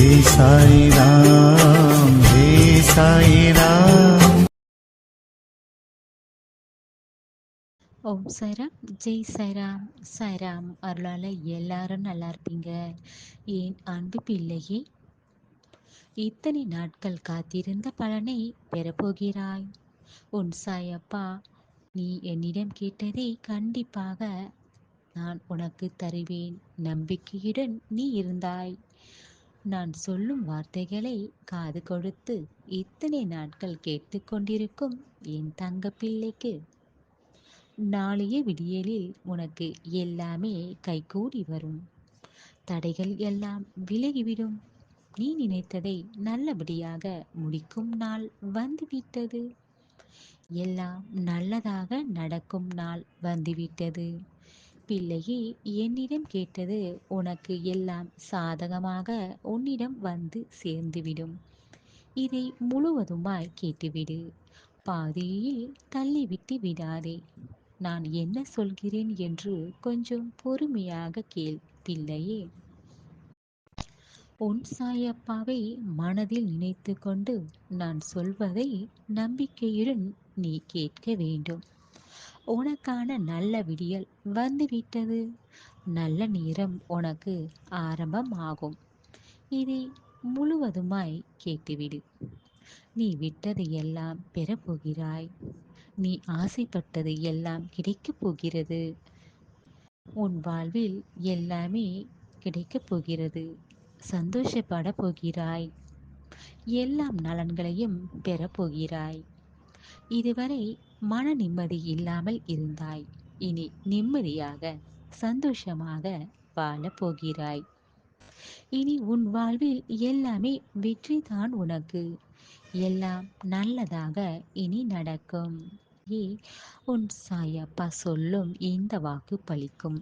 சாய் ராம், ஜெய் சாய் ராம். ஓம் சாய்ராம், ஜெய் சாய்ராம். சாய்ராம் அருளால் எல்லாரும் நல்லா இருப்பீங்க. என் அன்பு பிள்ளையே, இத்தனை நாட்கள் காத்திருந்த பலனை பெறப்போகிறாய். உன் சாயப்பா நீ என்னிடம் கேட்டதை கண்டிப்பாக நான் உனக்கு தருவேன். நம்பிக்கையுடன் நீ இருந்தாய். நான் சொல்லும் வார்த்தைகளை காது கொடுத்து இத்தனை நாட்கள் கேட்டுக்கொண்டிருக்கும் என் தங்க பிள்ளைக்கு நாளைய விடியலில் உனக்கு எல்லாமே கைகூடி வரும். தடைகள் எல்லாம் விலகிவிடும். நீ நினைத்ததை நல்லபடியாக முடிக்கும் நாள் வந்துவிட்டது. எல்லாம் நல்லதாக நடக்கும் நாள் வந்துவிட்டது. பிள்ளையே, என்னிடம் கேட்டது உனக்கு எல்லாம் சாதகமாக உன்னிடம் வந்து சேர்ந்துவிடும். இதை முழுவதுமாய் கேட்டுவிடு. பாதியில் தள்ளிவிட்டு விடாதே. நான் என்ன சொல்கிறேன் என்று கொஞ்சம் பொறுமையாக கேள் பிள்ளையே. உன் சாயப்பாவை மனதில் நினைத்து கொண்டு நான் சொல்வதை நம்பிக்கையுடன் நீ கேட்க வேண்டும். உனக்கான நல்ல விடியல் வந்துவிட்டது. நல்ல நேரம் உனக்கு ஆரம்பமாகும். இதை முழுவதுமாய் கேட்டுவிடு. நீ விட்டதை எல்லாம் பெறப்போகிறாய். நீ ஆசைப்பட்டது எல்லாம் கிடைக்கப் போகிறது. உன் வாழ்வில் எல்லாமே கிடைக்கப் போகிறது. சந்தோஷப்பட போகிறாய். எல்லாம் நலன்களையும் பெறப்போகிறாய். இதுவரை மன நிம்மதி இல்லாமல் இருந்தாய். இனி நிம்மதியாக சந்தோஷமாக வாழப் போகிறாய். இனி உன் வாழ்வில் எல்லாமே வெற்றிதான் உனக்கு. எல்லாம் நல்லதாக இனி நடக்கும். உன் சாயப்பா சொல்லும் இந்த வாக்கு பலிக்கும்.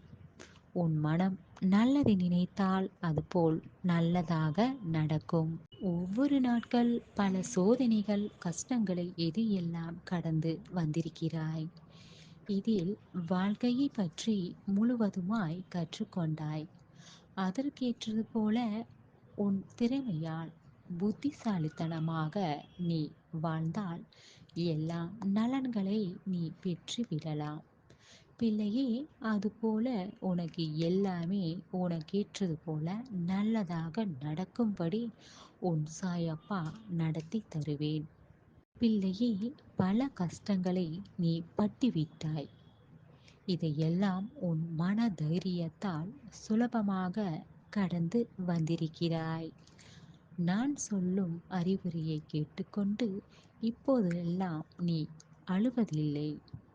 உன் மனம் நல்லதை நினைத்தால் அதுபோல் நல்லதாக நடக்கும். ஒவ்வொரு நாட்கள் பல சோதனைகள் கஷ்டங்களை எது எல்லாம் கடந்து வந்திருக்கிறாய். இதில் வாழ்க்கையை பற்றி முழுவதுமாய் கற்றுக்கொண்டாய். அதற்கேற்றது போல உன் திறமையால் புத்திசாலித்தனமாக நீ வாழ்ந்தால் எல்லா நலன்களை நீ பெற்றுவிடலாம். பிள்ளையே, அதுபோல உனக்கு எல்லாமே உனக்கேற்றது போல நல்லதாக நடக்கும்படி உன் சாயப்பா நடத்தி தருவேன். பிள்ளையே, பல கஷ்டங்களை நீ பட்டுவிட்டாய். இதையெல்லாம் உன் மன தைரியத்தால் சுலபமாக கடந்து வந்திருக்கிறாய். நான் சொல்லும் அறிவுரையை கேட்டுக்கொண்டு இப்போதெல்லாம் நீ அழுவதில்லை.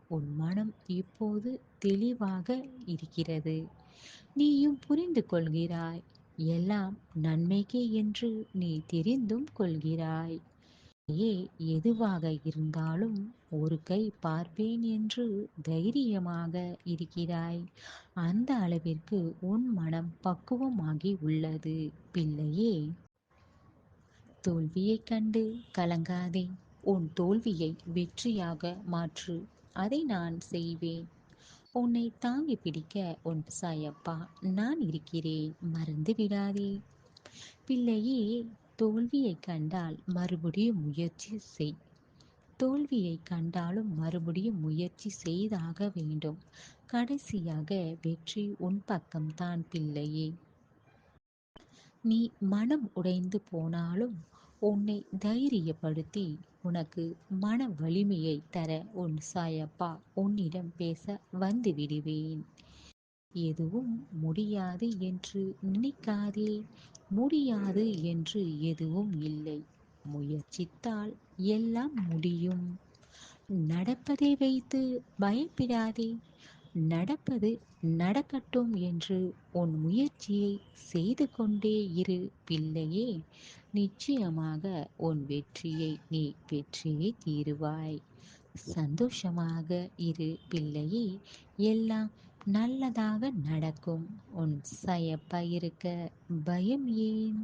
உன் மனம் இப்போது தெளிவாக இருக்கிறது. நீயும் புரிந்து கொள்கிறாய். எல்லாம் நன்மைக்கே என்று நீ தெரிந்தும் கொள்கிறாய். எதுவாக இருந்தாலும் ஒரு கை பார்ப்பேன் என்று தைரியமாக இருக்கிறாய். அந்த அளவிற்கு உன் மனம் பக்குவமாகி உள்ளது. பிள்ளையே, தோல்வியைக் கண்டு கலங்காதே. உன் தோல்வியை வெற்றியாக மாற்று. அதை நான் செய்வேன். உன்னை தாங்கி பிடிக்க உன் சாயப்பா நான் இருக்கிறேன். மறந்து விடாதே. பிள்ளையே, தோல்வியை கண்டால் மறுபடியும் முயற்சி செய். தோல்வியை கண்டாலும் மறுபடியும் முயற்சி செய்தாக வேண்டும். கடைசியாக வெற்றி உன் பக்கம்தான் பிள்ளையே. நீ மனம் உடைந்து போனாலும் உன்னை தைரியப்படுத்தி உனக்கு மன வலிமையை தர உன் சாயப்பா உன்னிடம் பேச வந்து விடுவேன். எதுவும் முடியாது என்று நினைக்காதே. முடியாது என்று எதுவும் இல்லை. முயற்சித்தால் எல்லாம் முடியும். நடப்பதை வைத்து பயப்படாதே. நடப்பது நடக்கட்டும் என்று உன் முயற்சியை செய்து கொண்டே இரு பிள்ளையே. நிச்சயமாக உன் வெற்றியை நீ பெற்றே தீருவாய். சந்தோஷமாக இரு பிள்ளையே. எல்லாம் நல்லதாக நடக்கும். உன் சாயப்பா இருக்க பயம் ஏன்?